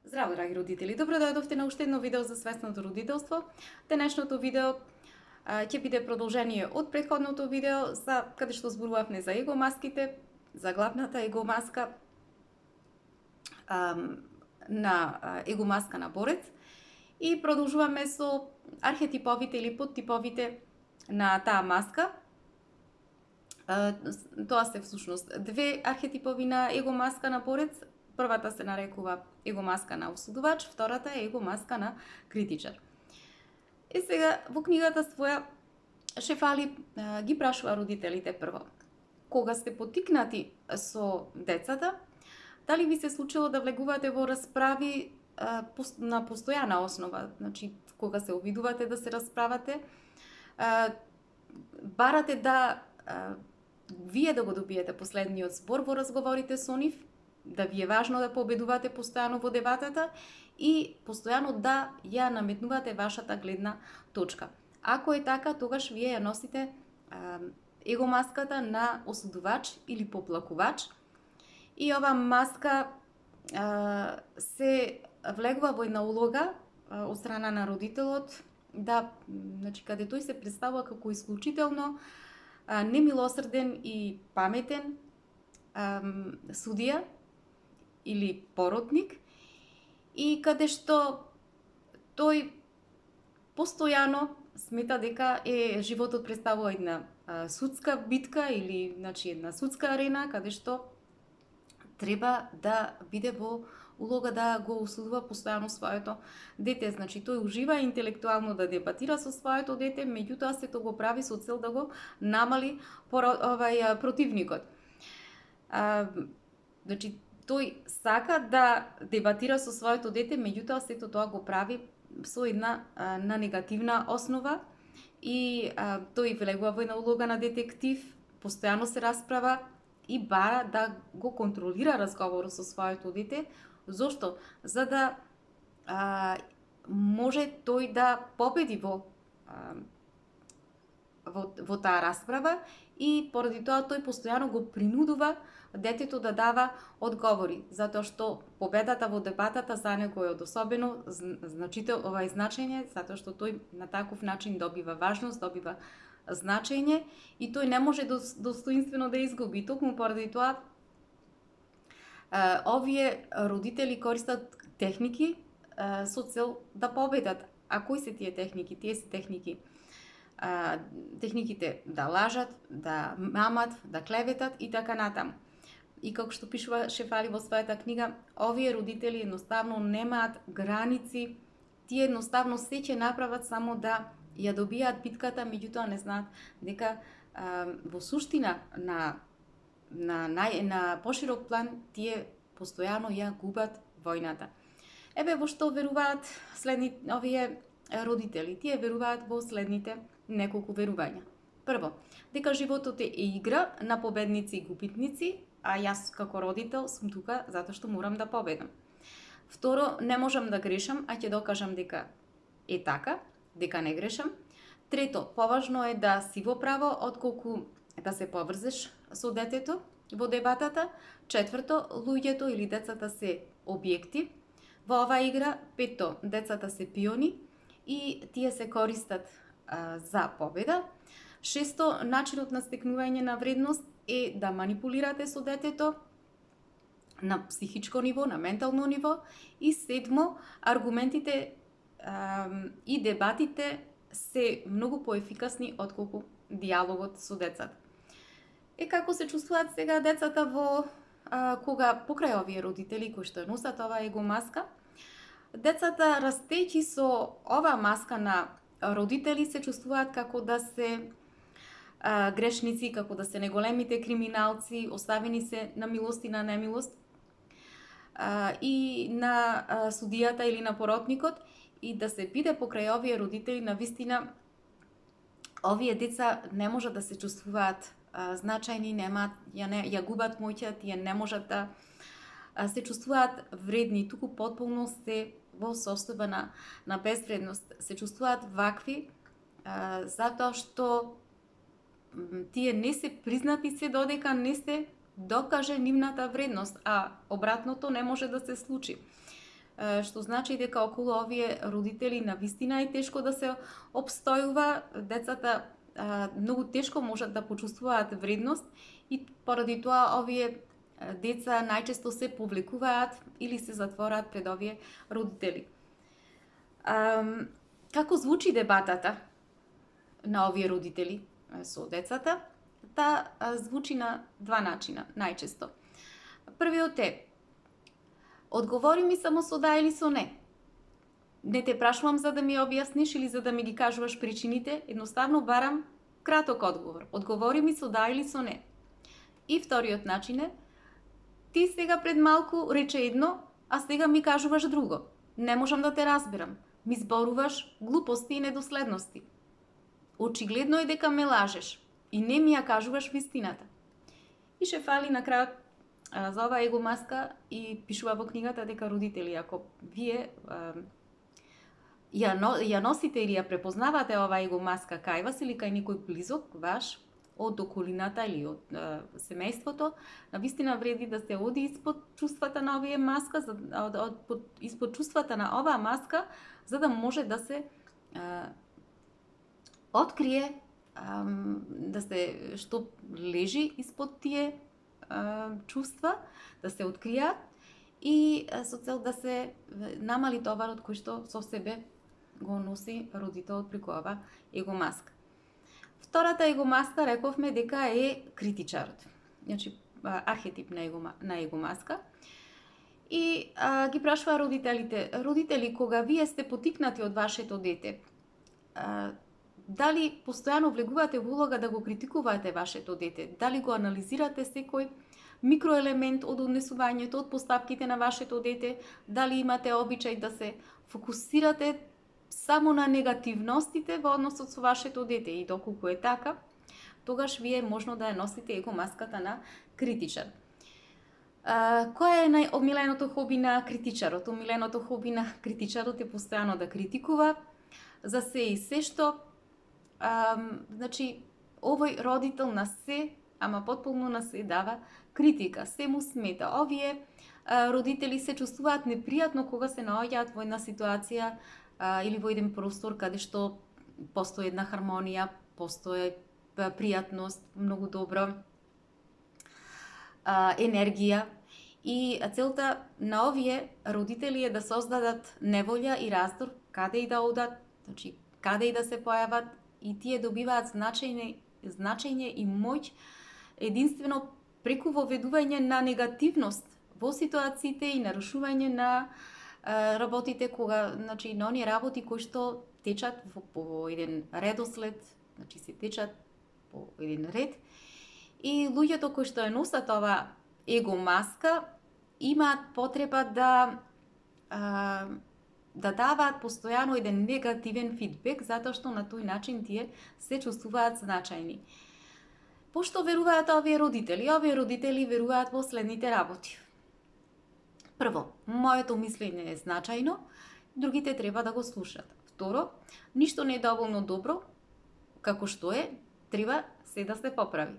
Здраво, драги родители! Добро дојдовте на уште едно видео за свесното родителство. Денешното видео ќе биде продолжение од претходното видео за каде што зборувавме за егомаските, за главната егомаска на егомаска на борец и продолжуваме со архетиповите или подтиповите на таа маска. Тоа се всушност две архетипови на егомаска на борец. Првата се нарекува егомаска на осудувач, втората е егомаска на критичар. И сега во книгата своја Шефали ги прашува родителите прво: кога сте поттикнати со децата, дали ви се случило да влегувате во расправи на постојана основа, значи кога се обидувате да се расправате, барате да вие да го добиете последниот збор во разговорите со нив, да ви е важно да победувате постојано во дебатата и постојано да ја наметнувате вашата гледна точка. Ако е така, тогаш вие ја носите егомаската на осудувач или поплакувач и ова маска се влегува во една улога од страна на родителот, да, значи, каде тој се представува како исклучително немилосрден и паметен судија или поротник, и каде што тој постојано смета дека животот представува една судска битка или, значи, една судска арена каде што треба да биде во улога да го осудува постојано своето дете. Значи, тој ужива интелектуално да дебатира со своето дете, меѓутоа сето го прави со цел да го намали противникот. Значи, тој сака да дебатира со своето дете, меѓутоа сето тоа го прави со една на негативна основа и тој влегува во една улога на детектив, постојано се расправа и бара да го контролира разговорот со своето дете. Зошто? За да може тој да победи во таа расправа и поради тоа тој постојано го принудува детето да дава одговори, затоа што победата во дебатата за него е од особено значење, затоа што тој на таков начин добива важност, добива значење и тој не може достоинствено да изгуби. Токму поради тоа овие родители користат техники со цел да победат. А кои се тие техники? Тие се техники техниките да лажат, да мамат, да клеветат и така натаму. И како што пишува Шефали во својата книга, овие родители едноставно немаат граници, тие едноставно се ќе направат само да ја добијат битката, меѓутоа не знаат дека во суштина на поширок план тие постојано ја губат војната. Еве во што веруваат овие родители. Тие веруваат во следните неколку верувања. Прво, дека животот е игра на победници и губитници, а јас како родител сум тука затоа што морам да победам. Второ, не можам да грешам, а ќе докажам дека е така, дека не грешам. Трето, поважно е да си во право отколку да се поврзеш со детето во дебатата. Четврто, луѓето или децата се објекти во оваа игра. Пето, децата се пиони и тие се користат за победа. Шесто, начинот на стекнување на вредност е да манипулирате со детето на психичко ниво, на ментално ниво. И седмо, аргументите и дебатите се многу поефикасни отколку диалогот со децата. Како се чувствуваат сега децата кога покрај овие родители кои што носат оваа егомаска? Децата, растејќи со оваа маска на родители, се чувствуваат како да се грешници, како да се неголемите криминалци, оставени се на милост и на немилост и на судијата или на поротникот, и да се биде покрај овие родители, навистина овие деца не можат да се чувствуваат значајни, ја губат моќта, тие не можат да се чувствуваат вредни, туку потполно се во состојба на безвредност. Се чувствуваат вакви затоа што тие не се признати се додека не се докаже нивната вредност, а обратното не може да се случи. што значи дека околу овие родители навистина е тешко да се обстојува, децата многу тешко можат да почувствуваат вредност и поради тоа овие деца најчесто се повлекуваат или се затвораат пред овие родители. Како звучи дебатата на овие родители со децата? Таа звучи на два начина, најчесто. Првиот е: одговори ми само со да или со не. Не те прашувам за да ми објасниш или за да ми ги кажуваш причините, едноставно барам краток одговор. Одговори ми со да или со не. И вториот начин е: ти сега пред малку рече едно, а сега ми кажуваш друго. Не можам да те разберам. Ми зборуваш глупости и недоследности. Очигледно е дека ме лажеш и не ми ја кажуваш вистината. И ше фали на крајот за ова его маска и пишува во книгата дека родители, ако вие ја носите или ја препознавате ова его маска кај вас или кај некој близок ваш од околината или од семејството, навистина вреди да се оди испод чувствата на овие маска, испод чувствата на оваа маска, за да може да се открие да се што лежи испод тие чувства, да се откријат и со цел да се намали товарот кој што со себе го носи родителот преку ова его маска. Втората его маска рековме дека е критичарот. Значи архетип на его маска. И ги прашува родителите: родители, кога вие сте потикнати од вашето дете, дали постојано влегувате во улога да го критикувате вашето дете? Дали го анализирате секој микроелемент од однесувањето, од постапките на вашето дете? Дали имате обичај да се фокусирате само на негативностите во односот со вашето дете? И доколку е така, тогаш вие можно да ја носите его маската на критичар. Кој е најомиленото хоби на критичарот? Омиленото хоби на критичарот е постојано да критикува за се и се што. Значи, овој родител на се, ама потполно на се дава критика, се му смета. Овие родители се чувствуваат непријатно кога се наоѓаат во една ситуација или во еден простор каде што постои една хармонија, постои пријатност, многу добро енергија. И целта на овие родители е да создадат неволја и раздор каде и да одат, значи каде и да се појават, и тие добиваат значење и моќ единствено преку воведување на негативност во ситуациите и нарушување на работите, кога, значи, на оние работи кои што течат по еден редослед, значи се течат по еден ред, и луѓето кои што ја носат ова его маска имаат потреба да даваат постојано еден негативен фидбек, затоа што на тој начин тие се чувствуваат значајни. Пошто веруваат овие родители? Овие родители веруваат во следните работи. Прво, моето мислење е значајно, другите треба да го слушат. Второ, ништо не е доволно добро, како што е, треба се да се поправи.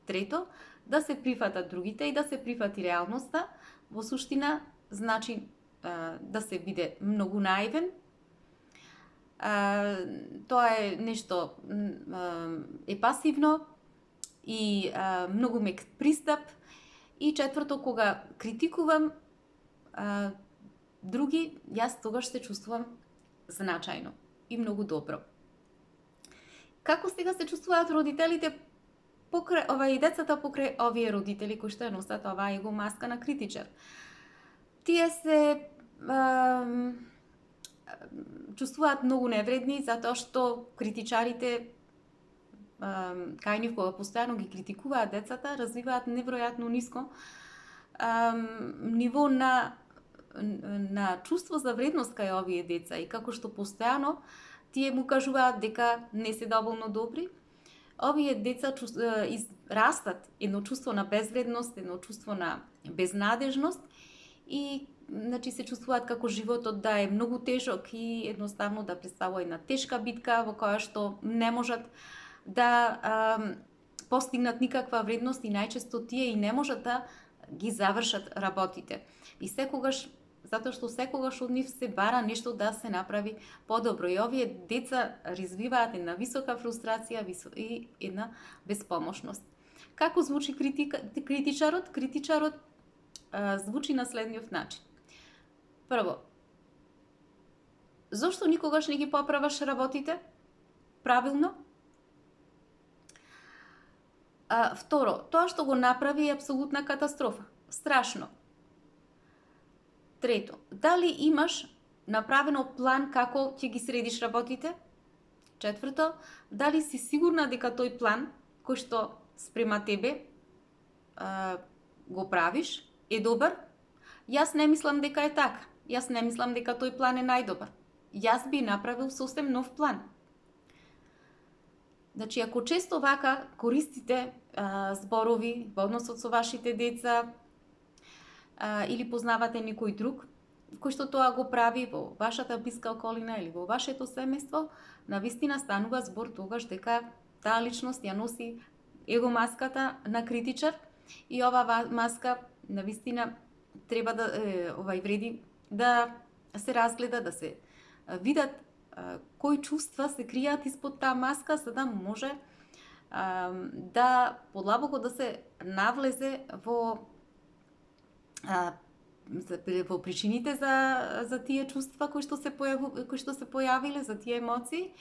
Трето, да се прифатат другите и да се прифати реалноста, во суштина значи да се биде многу наивен. Тоа е нешто е пасивно и многу мек пристап. И четврто, кога критикувам други, јас тогаш се чувствувам значајно и многу добро. Како сега се чувствуваат родителите покрај и децата покрај овие родители кои што ја носат оваа его маска на критичар? Тие се чувствуваат многу невредни затоа што критичарите кај нив кога постојано ги критикуваат децата, развиваат невројатно ниско ниво на чувство за вредност кај овие деца, и како што постојано тие му кажуваат дека не се доволно добри, овие деца растат едно чувство на безвредност, едно чувство на безнадежност и значи се чувствуваат како животот да е многу тежок и едноставно да представува една тешка битка во која што не можат да постигнат никаква вредност и најчесто тие и не можат да ги завршат работите. И секогаш затоа што секогаш од нив се бара нешто да се направи подобро. И овие деца развиваат една висока фрустрација и една безпомошност. Како звучи критичарот? Критичарот звучи на следниот начин. Прво, зошто никогаш не ги поправаш работите правилно? Второ, тоа што го направи е апсолутна катастрофа. Страшно. Трето, дали имаш направено план како ќе ги средиш работите? Четврто, дали си сигурна дека тој план кој што спрема тебе го правиш е добар? Јас не мислам дека е така. Јас не мислам дека тој план е најдобар. Јас би направил сосем нов план. Значи, ако често вака користите зборови во односот со вашите деца или познавате некој друг, кој што тоа го прави во вашата блиска околина или во вашето семејство, навистина станува збор тогаш дека таа личност ја носи его маската на критичар и ова маска навистина треба да вреди да се разгледа, да се видат кои чувства се кријат испод таа маска, за да може да подлабоко да се навлезе во причините за тие чувства кои што се појавиле, за тие емоции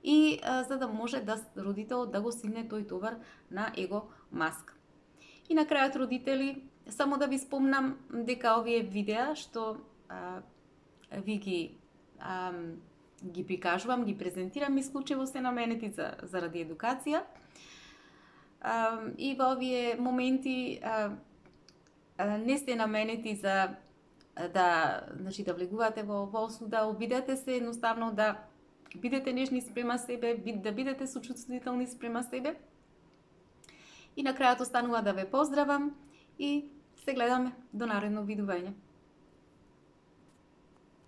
и за да може да родителот да го сигне тој товар на его маска. И на крајот, родители, само да ви спомнам дека овие видеа што ви ги прикажувам, ги презентирам, исклучиво се наменети заради едукација. И во овие моменти не сте наменети за да влегувате во осуда, обидете се едноставно да бидете нежни спрема себе, да бидете сочувствителни спрема себе. И на крајот останува да ве поздравам и се гледаме до наредно видување.